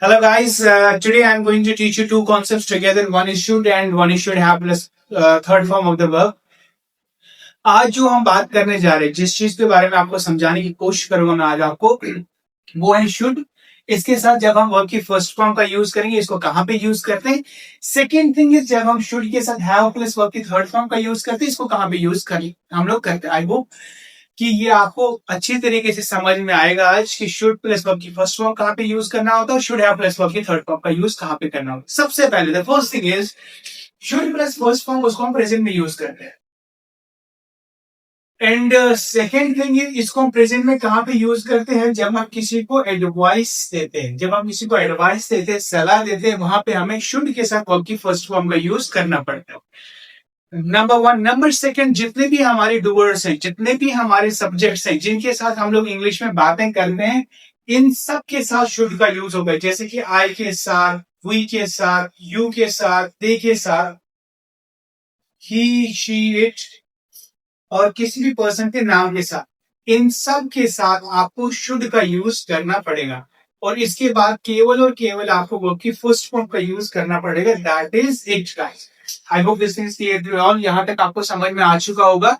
Hello guys, today I'm going to teach you two concepts together. One is should and one is should have plus third form of the verb. आज जो हम बात करने जा रहे हैं, जिस चीज के बारे में आपको समझाने की कोशिश करूंगा मैं आज आपको, वो है शुड। इसके साथ जब हम वर्ब की फर्स्ट फॉर्म का यूज करेंगे, इसको कहाँ पे यूज करते हैं। सेकेंड थिंग इज जब हम शुड के साथ हैव प्लस वर्ब की थर्ड फॉर्म का यूज करते हैं, इसको कहाँ पे यूज करें हम लोग करते हैं। आई होप कि ये आपको अच्छी तरीके से समझ में आएगा आज कि शुड प्लस वर्ब की फर्स्ट फॉर्म कहाँ पे यूज करना होता है, शुड हैव प्लस वर्ब की थर्ड फॉर्म का यूज कहाँ पे करना होता है। सबसे पहले the first thing is should plus first form उसको हम प्रेजेंट में यूज करते हैं। एंड सेकेंड थिंग इज इसको हम प्रेजेंट में कहाँ पे यूज करते हैं, जब हम किसी को एडवाइस देते हैं। जब हम किसी को एडवाइस देते हैं, सलाह देते हैं, वहां पे हमें शुड के साथ वर्ब की फर्स्ट फॉर्म का यूज करना पड़ता है। Number one. नंबर सेकंड, जितने भी हमारे डूअर्स हैं, जितने भी हमारे सब्जेक्ट्स हैं, जिनके साथ हम लोग इंग्लिश में बातें करते हैं, इन सब के साथ शुड का यूज होगा। जैसे कि आई के साथ, वी के साथ, यू के साथ, दे के साथ, ही, शी, इट और किसी भी पर्सन के नाम के साथ, इन सब के साथ आपको शुड का यूज करना पड़ेगा। और इसके बाद केवल और केवल आपको वर्ब की फर्स्ट फॉर्म का यूज करना पड़ेगा। That is it guys. I hope this is clear to all. यहां तक आपको समझ में आ चुका होगा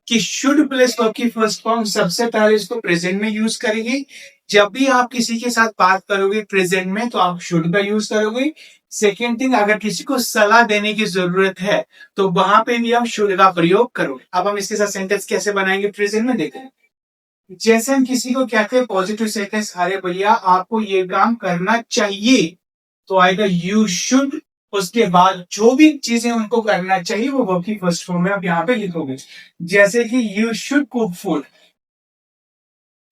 कि शुड प्लस वर्ब की फर्स्ट फॉर्म सबसे पहले इसको प्रेजेंट में यूज करेंगे। जब भी आप किसी के साथ बात करोगे प्रेजेंट में, तो आप शुड का यूज करोगे। सेकेंड थिंग, अगर किसी को सलाह देने की जरूरत है तो वहां पे भी आप शुड का प्रयोग करोगे। अब हम इसके साथ सेंटेंस कैसे बनाएंगे प्रेजेंट में, देखें। जैसे हम किसी को कहते हैं पॉजिटिव सेंटेंस, अरे भैया आपको ये काम करना चाहिए, तो आएगा यू शुड। उसके बाद जो भी चीजें उनको करना चाहिए वो वर्ब की फर्स्ट फॉर्म में आप यहाँ पे लिखोगे। जैसे कि यू शुड कुक फूड,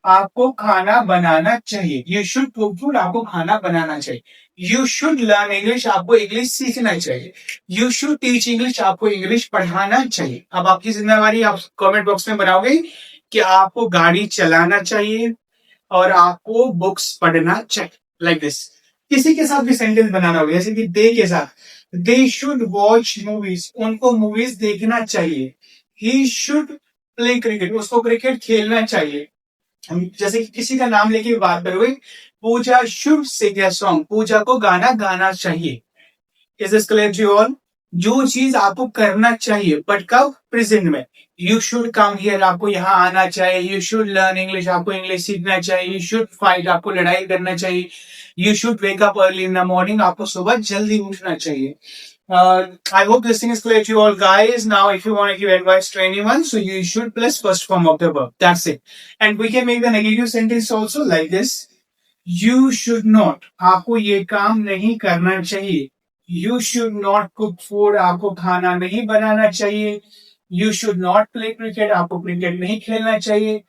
आपको खाना बनाना चाहिए। यू शुड कुक फूड, आपको खाना बनाना चाहिए। यू शुड लर्न इंग्लिश, आपको इंग्लिश सीखना चाहिए। यू शुड टीच इंग्लिश, आपको इंग्लिश पढ़ाना चाहिए। अब आपकी जिम्मेवारी आप कमेंट बॉक्स में बनाओगे कि आपको गाड़ी चलाना चाहिए और आपको बुक्स पढ़ना चाहिए। Like this. किसी के साथ भी सेंटेंस बनाना होगा, जैसे कि दे के साथ, दे शुड वॉच मूवीज, उनको मूवीज देखना चाहिए। ही शुड प्ले क्रिकेट, उसको क्रिकेट खेलना चाहिए। जैसे कि किसी का नाम लेके बात करोगे, पूजा शुड सिंग अ सॉन्ग, पूजा को गाना गाना चाहिए। Is this clear to all? जो चीज आपको करना चाहिए, बट कब? प्रेजेंट में। यू शुड कम हियर, आपको यहाँ आना चाहिए। यू शुड लर्न इंग्लिश, आपको इंग्लिश सीखना चाहिए। यू शुड फाइट, आपको लड़ाई करना चाहिए। You should wake up early in the morning, आपको सुबह जल्दी उठना चाहिए। I hope this thing is clear to you all guys. Now, if you want to give advice to anyone, so you should plus first form of the verb. That's it. And we can make the negative sentence also like this. You should not, आपको ये काम नहीं करना चाहिए। You should not cook food, आपको खाना नहीं बनाना चाहिए। You should not play cricket, आपको क्रिकेट नहीं खेलना चाहिए।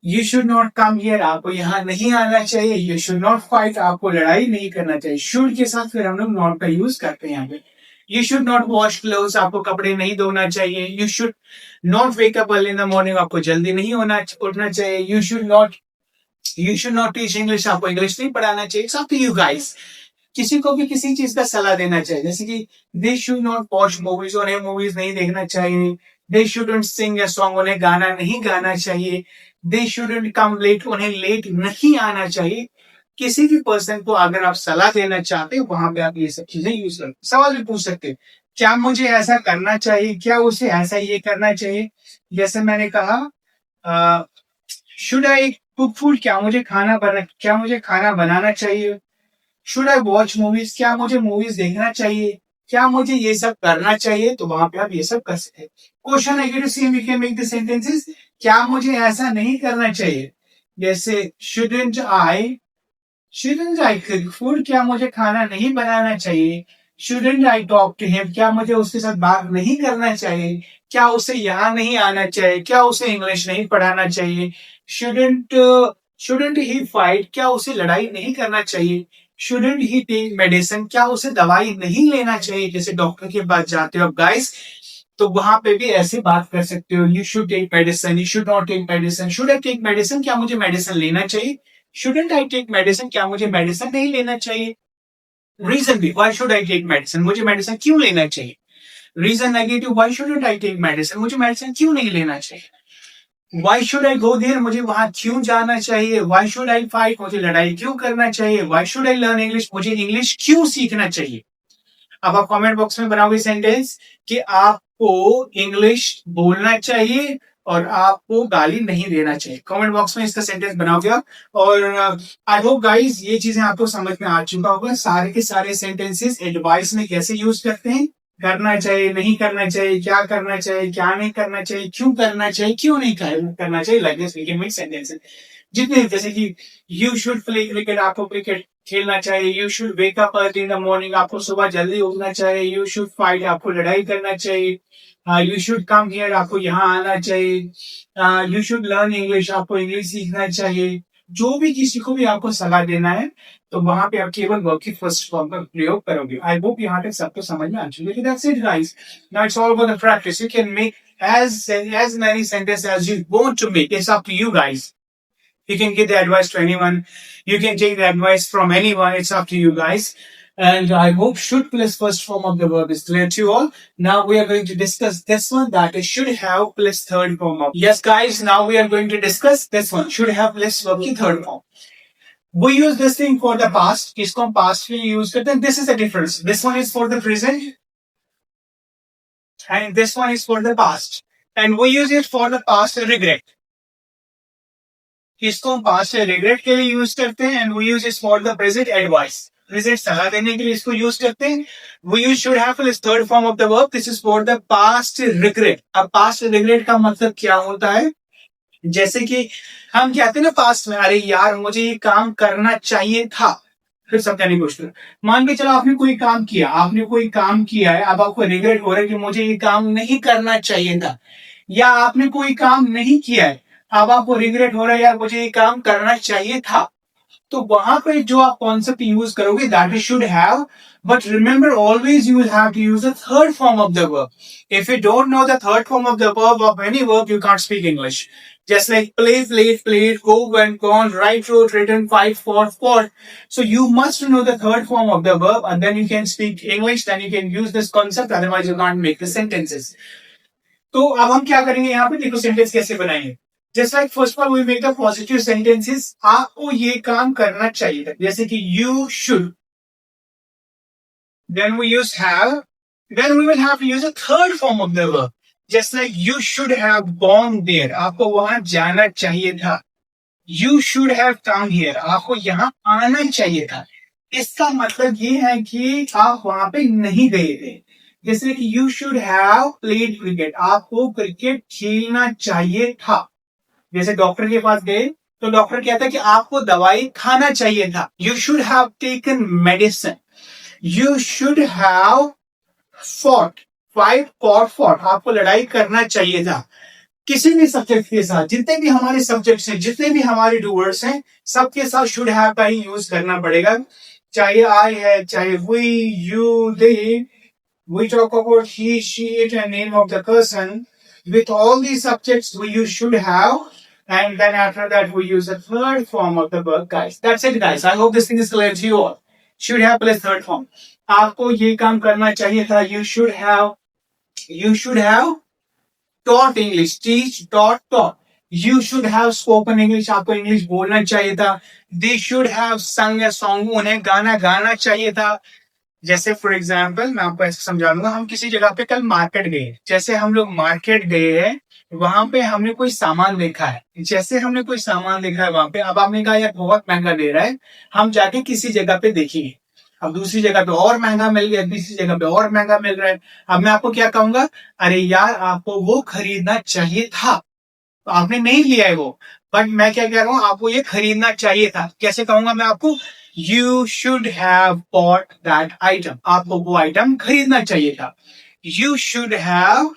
You should not come here, आपको यहाँ नहीं आना चाहिए। You should not fight, आपको लड़ाई नहीं करना चाहिए। Should के साथ फिर हम लोग not का यूज करते हैं यहाँ पे। You should not wash clothes, आपको कपड़े नहीं धोना चाहिए। You should not wake up early in the morning, आपको जल्दी नहीं उठना चाहिए। You should not teach English, आपको इंग्लिश नहीं पढ़ाना चाहिए। It's up to you guys. किसी को भी किसी चीज का सलाह देना चाहिए, जैसे कि they should not watch movies, उन्हें मूवीज नहीं देखना चाहिए। They shouldn't sing a song, उन्हें गाना नहीं गाना चाहिए। They shouldn't come late, उन्हें लेट नहीं आना चाहिए। किसी भी पर्सन को अगर आप सलाह देना चाहते हो, वहां पे आप ये सब चीजें यूज कर सवाल भी पूछ सकते हैं। क्या मुझे ऐसा करना चाहिए, क्या उसे ऐसा ये करना चाहिए। जैसे मैंने कहा, शुड आई कुक फूड, क्या मुझे खाना बनाना चाहिए। शुड आई वॉच मूवीज, क्या मुझे मूवीज देखना चाहिए। क्या मुझे ये सब करना चाहिए, तो वहां पे आप ये सब कर सकते हैं। Question negative same we can make the sentences, क्या मुझे ऐसा नहीं करना चाहिए। जैसे शुडंट आई कुक फूड, क्या मुझे खाना नहीं बनाना चाहिए। Shouldn't I talk to him, क्या मुझे उसके साथ बात नहीं करना चाहिए। क्या उसे यहाँ नहीं आना चाहिए, क्या उसे इंग्लिश नहीं पढ़ाना चाहिए। शुडंट शुडंट ही फाइट, क्या उसे लड़ाई नहीं करना चाहिए। शुडंट ही टेक मेडिसिन, क्या उसे दवाई नहीं लेना चाहिए। जैसे डॉक्टर के पास जाते हो गाइस, तो वहां पे भी ऐसे बात कर सकते हो। You should take medicine, you should not take medicine. Should I take medicine, क्या मुझे मेडिसिन लेना चाहिए। शुडंट आई टेक मेडिसिन, क्या मुझे मेडिसिन नहीं लेना चाहिए। रीजन भी, why should I take medicine, मुझे मेडिसिन क्यों लेना चाहिए। Reason negative, why shouldn't I take medicine, मुझे मेडिसिन क्यों नहीं लेना चाहिए। Why should I go there, मुझे वहां क्यों जाना चाहिए? वाई शुड आई फाइट, मुझे लड़ाई क्यों करना चाहिए? Why should I learn English, मुझे इंग्लिश क्यों सीखना चाहिए? अब आप कमेंट बॉक्स में बनाओगे सेंटेंस कि आपको इंग्लिश बोलना चाहिए और आपको गाली नहीं देना चाहिए। कमेंट बॉक्स में इसका सेंटेंस बनाओगे आप। और आई होप गाइस ये चीजें आपको समझ में आ चुका होगा। सारे के सारे सेंटेंसेस एडवाइस में कैसे यूज करते हैं, करना चाहिए, नहीं करना चाहिए, क्या करना चाहिए, क्या नहीं करना चाहिए, क्यों करना चाहिए, क्यों नहीं करना चाहिए, like this we can make sentences. जितने जैसे कि यू शुड प्ले क्रिकेट, आपको क्रिकेट खेलना चाहिए। You should wake up early in the morning, आपको सुबह जल्दी उठना चाहिए। यू शुड फाइट, आपको लड़ाई करना चाहिए। यू शुड कम हियर, आपको यहाँ आना चाहिए। यू शुड लर्न इंग्लिश, आपको इंग्लिश सीखना चाहिए। जो भी किसी को भी आपको सलाह देना है तो वहां पे आप केवल वर्ब की फर्स्ट फॉर्म का प्रयोग करोगे। आई होप यहाँ तक सबको समझ में आ चुकी है। That's it guys, now it's all about the practice. You can make as many sentences as you want to make. It's up to you guys. You can give the advice to anyone. You can take the advice from anyone. It's up to you guys. And I hope should plus first form of the verb is clear to you all. Now we are going to discuss this one, that is should have plus third form of. Yes guys, now we are going to discuss this one. Should have plus verb की third form. We use this thing for the past. इसको हम past में use करते हैं. This is the difference. This one is for the present and this one is for the past. And we use it for the past regret. इसको हम past से regret के लिए यूज करते हैं and we use it for the present advice, present सलाह देने के लिए इसको यूज करते हैं। We use should have this third form of the verb, this is for the past regret. अब पास्ट रिग्रेट का मतलब क्या होता है? जैसे कि हम कहते हैं ना पास्ट में, अरे यार मुझे ये काम करना चाहिए था, फिर समझाने की कोशिश। मान के चलो आपने कोई काम किया, आपने कोई काम किया है, अब आपको रिग्रेट हो रहा है कि मुझे ये काम नहीं करना चाहिए था, या आपने कोई काम नहीं किया है, अब आपको रिग्रेट हो रहा है यार मुझे ये काम करना चाहिए था। तो वहां पे जो आप कॉन्सेप्ट यूज करोगे that is should have, but remember always you will have to use the third form of the verb. If you don't know the third form of the verb of any verb you can't speak English. Just like play, played, played, go, went, gone, write, wrote, written, fight, fought. So you must know the third form of the verb and then you can speak English, then you can use this concept, otherwise you can't make the sentences. तो अब हम क्या करेंगे यहाँ पे, देखो sentence कैसे बनाएंगे। Just like first of all we make the positive sentences, आपको ये काम करना चाहिए था, जैसे कि you should, then we use have, then we will have to use a third form of the verb, just like you should have gone there, आपको वहां जाना चाहिए था। You should have come here, आपको यहाँ आना चाहिए था। इसका मतलब ये है कि आप वहां पे नहीं गए थे। जैसे कि you should have played cricket, आपको क्रिकेट खेलना चाहिए था। जैसे डॉक्टर के पास गए तो डॉक्टर कहता है कि आपको दवाई खाना चाहिए था। You should have taken medicine. You should have fought, fight for fought, आपको लड़ाई करना चाहिए था। किसी भी सब्जेक्ट के साथ, जितने भी हमारे सब्जेक्ट्स हैं, जितने भी हमारे डूवर्स हैं, सबके साथ शुड हैव का ही यूज करना पड़ेगा। चाहे आई है, चाहे we, you, they, we talk about he, she, it and name of the person. With all these subjects we use should have, and then after that we use the third form of the verb guys. That's it guys. I hope this thing is clear to you all. Should have plus third form. आपको ये काम करना चाहिए था। You should have taught English, teach, taught. You should have spoken English, आपको English बोलना चाहिए था। They should have sung a song, उन्हें गाना गाना चाहिए था। जैसे फॉर एग्जाम्पल मैं आपको ऐसे समझा दूंगा, हम किसी जगह पे कल मार्केट गए, जैसे हम लोग मार्केट गए हैं, वहां पे हमने कोई सामान देखा है, जैसे हमने कोई सामान देखा है वहां पे, अब आपने कहा यार बहुत महंगा दे रहा है, हम जाके किसी जगह पे देखेंगे, अब दूसरी जगह पे और महंगा मिल गया, तीसरी जगह पे और महंगा मिल रहा है। अब मैं आपको क्या कहूंगा, अरे यार आपको वो खरीदना चाहिए था, तो आपने नहीं लिया है वो, बट मैं क्या कह रहा हूँ, आपको ये खरीदना चाहिए था। कैसे कहूंगा मैं आपको, You should have bought that item. आपको वो आइटम खरीदना चाहिए था। You should have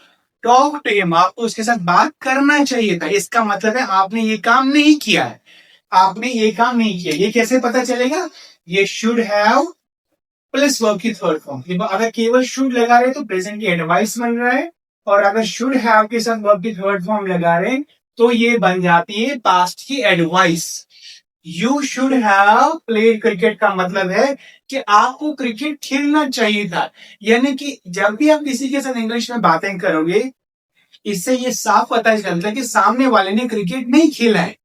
talked to him. आपको उसके साथ बात करना चाहिए था। इसका मतलब है आपने ये काम नहीं किया है, आपने ये काम नहीं किया। ये कैसे पता चलेगा? ये should have प्लस वर्ब की थर्ड फॉर्म। अगर केवल शुड लगा रहे तो प्रेजेंट की एडवाइस बन रहा है, और अगर शुड हैव के साथ वर्ब की थर्ड फॉर्म लगा रहे तो ये बन जाती है पास्ट की advice. You should have played cricket का मतलब है कि आपको क्रिकेट खेलना चाहिए था। यानी कि जब भी आप किसी के साथ इंग्लिश में बातें करोगे, इससे ये साफ पता चलता है कि सामने वाले ने क्रिकेट नहीं खेला है,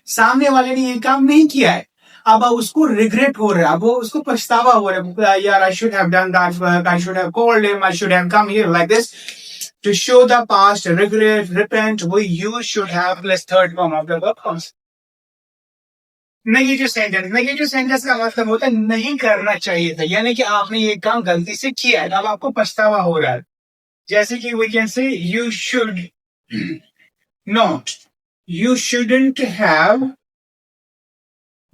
सामने वाले ने ये काम नहीं किया है। अब उसको रिग्रेट हो रहा है, वो उसको पछतावा हो रहा है, यार I should have done that work, I should have called him, I should have come here like this to show the past, regret, repent, वो you should have plus third form of the verb. Negative sentence, negative sentence का मतलब होता है नहीं करना चाहिए था, यानी कि आपने ये काम गलती से किया है, अब आपको पछतावा हो रहा है। जैसे कि we can say you should not, you shouldn't have,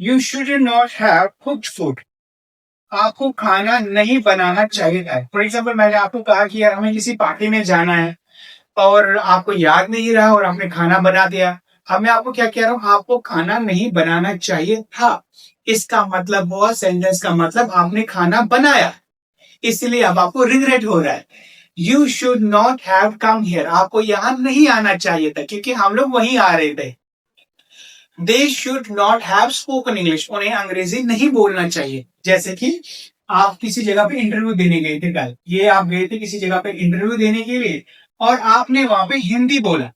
you should not have cooked food. आपको खाना नहीं बनाना चाहिए था। फॉर एग्जाम्पल मैंने आपको कहा कि यार हमें किसी पार्टी में जाना है और आपको याद नहीं रहा और आपने खाना बना दिया। अब मैं आपको क्या कह रहा हूँ, आपको खाना नहीं बनाना चाहिए था। इसका मतलब हुआ, सेंटेंस का मतलब आपने खाना बनाया, इसलिए अब आपको रिग्रेट हो रहा है। You should not have come here, आपको यहां नहीं आना चाहिए था क्योंकि हम लोग वहीं आ रहे थे। They should not have spoken English, उन्हें अंग्रेजी नहीं बोलना चाहिए। जैसे कि आप किसी जगह पे इंटरव्यू देने गए थे कल, ये आप गए थे किसी जगह पे इंटरव्यू देने के लिए और आपने वहां पे हिंदी बोला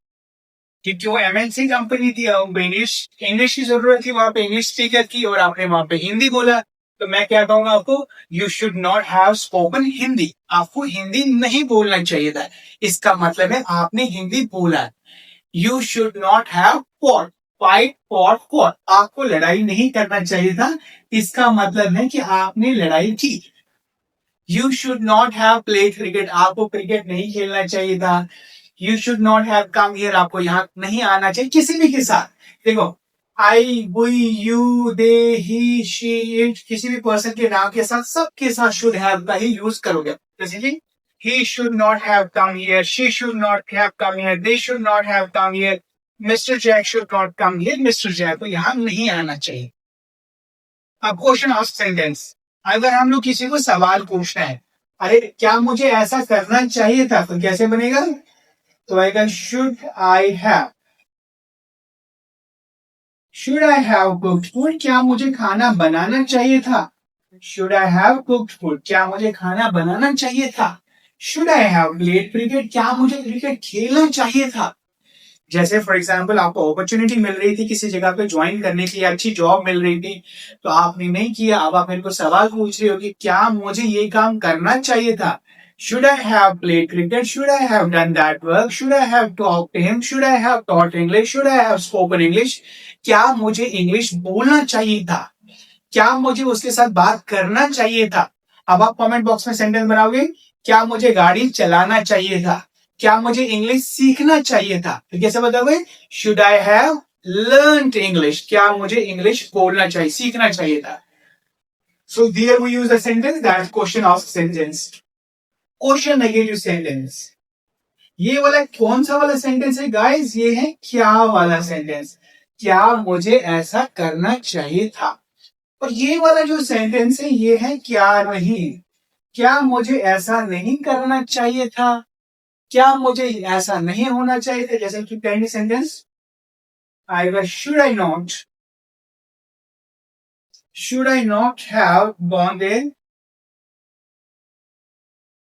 क्योंकि वो एमएनसी कंपनी थी, इंग्लिश इंग्लिश की जरूरत थी, वहां पे इंग्लिश स्पीकर की और आपने वहां पे हिंदी बोला। तो मैं क्या कहूंगा आपको, you should not have spoken Hindi, आपको हिंदी नहीं बोलना चाहिए था। इसका मतलब है आपने हिंदी बोला। You should not have fought, fight for fought, आपको लड़ाई नहीं करना चाहिए था, इसका मतलब है कि आपने लड़ाई की। You should not have played cricket, आपको क्रिकेट नहीं खेलना चाहिए था। You should not have come here, आपको यहाँ नहीं आना चाहिए किसी भी के साथ। देखो I, we, you, they, he, she, it, किसी भी पर्सन के नाम के साथ सबके साथ शुड हैव का ही यूज करोगे। जैसे कि he should not have come here, she should not have come here, they should not have come here, Mr. Jack should not come here, Mr. Jack को यहाँ नहीं आना चाहिए। अब क्वेश्चन ऑफ सेंटेंस, अगर हम लोग किसी को सवाल पूछना है, अरे क्या मुझे ऐसा करना चाहिए था, तो कैसे बनेगा, तो आएगा should I have, should I have cooked food, क्या मुझे खाना बनाना चाहिए था। Should I have cooked food, क्या मुझे खाना बनाना चाहिए था। Should I have played cricket, क्या मुझे क्रिकेट खेलना चाहिए था। जैसे फॉर एग्जाम्पल आपको अपॉर्चुनिटी मिल रही थी किसी जगह पे ज्वाइन करने की, अच्छी जॉब मिल रही थी, तो आपने नहीं किया। अब आप मेरे को सवाल पूछ रहे हो कि क्या मुझे ये काम करना चाहिए था। Should I have played cricket? Should I have done that work? Should I have talked to him? Should I have taught English? Should I have spoken English? क्या मुझे इंग्लिश बोलना चाहिए था, क्या मुझे उसके साथ बात करना चाहिए था। अब आप कमेंट बॉक्स में सेंटेंस बनाओगे, क्या मुझे गाड़ी चलाना चाहिए था, क्या मुझे इंग्लिश सीखना चाहिए था, तो कैसे बताओगे, should I have learned English, क्या मुझे इंग्लिश बोलना चाहिए, सीखना चाहिए था। So here we use the sentence that question of sentence. Question negative sentence, ये वाला कौन सा वाला सेंटेंस है गाइस, ये है क्या वाला सेंटेंस, क्या मुझे ऐसा करना चाहिए था। और ये वाला जो सेंटेंस है ये है क्या नहीं, क्या मुझे ऐसा नहीं करना चाहिए था, क्या मुझे ऐसा नहीं होना चाहिए था। जैसे कि पहली सेंटेंस आएगा should I not have gone there,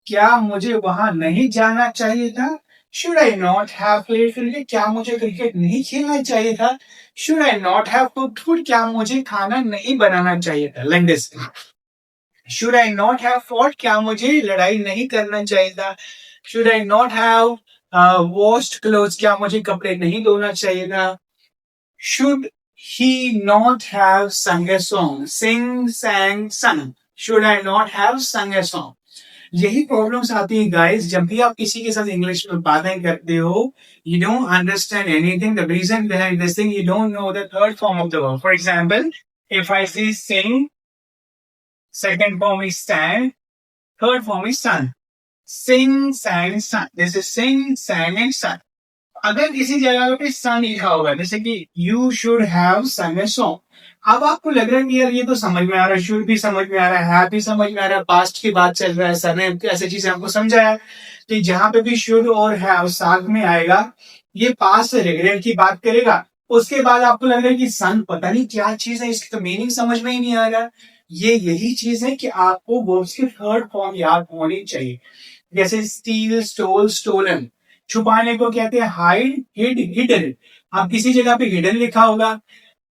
क्या मुझे वहां नहीं जाना चाहिए था। Should I not have played cricket, क्या मुझे क्रिकेट नहीं खेलना चाहिए था। Should I not have cooked food, क्या मुझे खाना नहीं बनाना चाहिए था। Like this, should I not have fought, क्या मुझे लड़ाई नहीं करना चाहिए था। Should I not have washed clothes, क्या मुझे कपड़े नहीं धोना चाहिए था। Should he not have sung a song, sing, sang, sung, should I not have sung a song। यही प्रॉब्लम्स आती है गाइस, जब भी आप किसी के साथ इंग्लिश में बातें करते हो, you don't understand anything, the reason behind this thing, you don't know the third form of the verb. For example, if I say sing, second form is sang, third form is sung, sing, sang, sung, this is sing, sang and sung। अगर किसी जगह पे सन लिखा होगा, जैसे कि you should have सung a song, अब आपको लग रहा है कि यार ये तो समझ में आ रहा है, शुड भी समझ में आ रहा है, हैव भी समझ में आ रहा है, पास्ट की बात चल रहा है, सन है, ऐसी चीजें आपको समझाया। तो जहां पे भी शुड और हैव साथ में आएगा, ये पास्ट रेगुलर की बात करेगा। उसके बाद आपको लग रहा है कि सन पता नहीं क्या चीज है, इसकी तो मीनिंग समझ में ही नहीं आ रहा। ये यही चीज है कि आपको वर्ब्स की थर्ड फॉर्म याद होनी चाहिए। जैसे स्टील, स्टोल, स्टोलन, छुपाने को कहते हैं हाइड, हिड, हिडन। अब किसी जगह पे हिडन लिखा होगा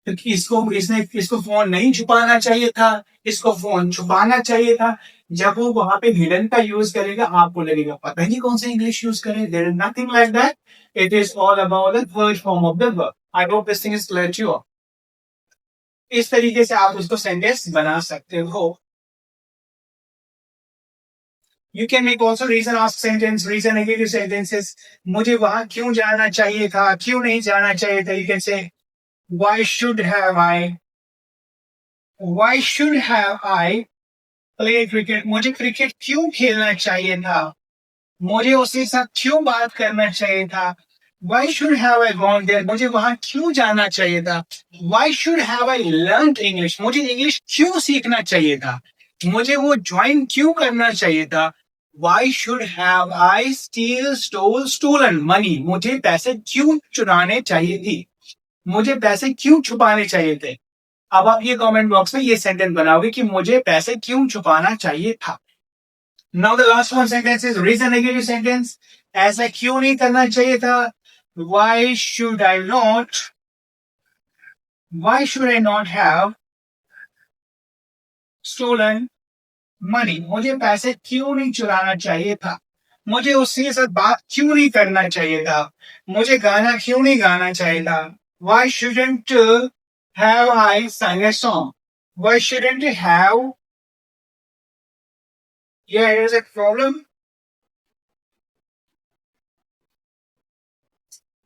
तो इसको फोन नहीं छुपाना चाहिए था, इसको फोन छुपाना चाहिए था। जब वो वहां पे हिडन का यूज करेगा आपको लगेगा पता नहीं कौन सा इंग्लिश यूज करे। There is nothing like that, it is all about the first form of the verb. I hope this thing is clear to you. इस तरीके से आप उसको सेंटेंस बना सकते हो। You can make also reason ask sentence, reason negative sentences. मुझे वहां क्यों जाना चाहिए था, क्यों नहीं जाना चाहिए था। You can say why should have I, why should have I played cricket, मुझे क्रिकेट क्यों खेलना चाहिए था, मुझे उसके साथ क्यों बात करना चाहिए था। Why should have I gone there, मुझे वहां क्यों जाना चाहिए था। Why should have I learned English, मुझे इंग्लिश क्यों सीखना चाहिए था, मुझे वो ज्वाइन क्यों करना चाहिए था। Why should have I stolen money, मुझे पैसे क्यों चुराने चाहिए थी, मुझे पैसे क्यों छुपाने चाहिए थे। अब आप ये कमेंट बॉक्स में ये सेंटेंस बनाओगे कि मुझे पैसे क्यों छुपाना चाहिए था। Now the last one sentence is reason negative sentence. ऐसा क्यों नहीं करना चाहिए था। Why should I not have stolen money, मुझे पैसे क्यों नहीं चुराना चाहिए था, मुझे उसके साथ बात क्यों नहीं करना चाहिए था, मुझे गाना क्यों नहीं गाना चाहिए था। Why shouldn't have I sung a song? Why shouldn't have? Yeah, here's a problem.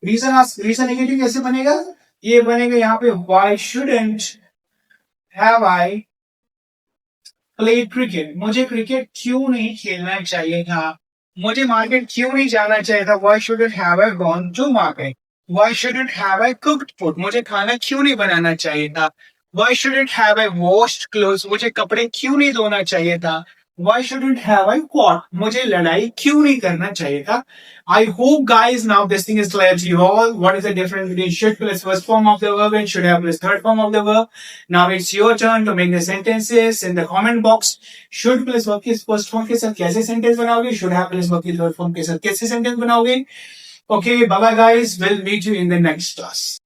Reason negative कैसे बनेगा, ये बनेगा यहाँ पे why shouldn't have I played cricket, मुझे क्रिकेट क्यों नहीं खेलना चाहिए था, मुझे मार्केट क्यों नहीं जाना चाहिए था। Why shouldn't have I gone to market? Why shouldn't have I cooked food, मुझे खाना क्यों नहीं बनाना चाहिए था। Why shouldn't have I washed clothes, मुझे कपड़े क्यों नहीं धोना चाहिए था। Why shouldn't have I fought, मुझे लड़ाई क्यों नहीं करना चाहिए था। I hope guys now this thing is clear to you all. What is the difference between should plus first form of the verb and should have plus third form of the verb? Now it's your turn to make the sentences in the comment box. Should plus verb की first form के साथ कैसे sentence बनाओगे, should have plus verb की third form के साथ कैसे sentence बनाओगे। Okay, bye bye guys, we'll meet you in the next class.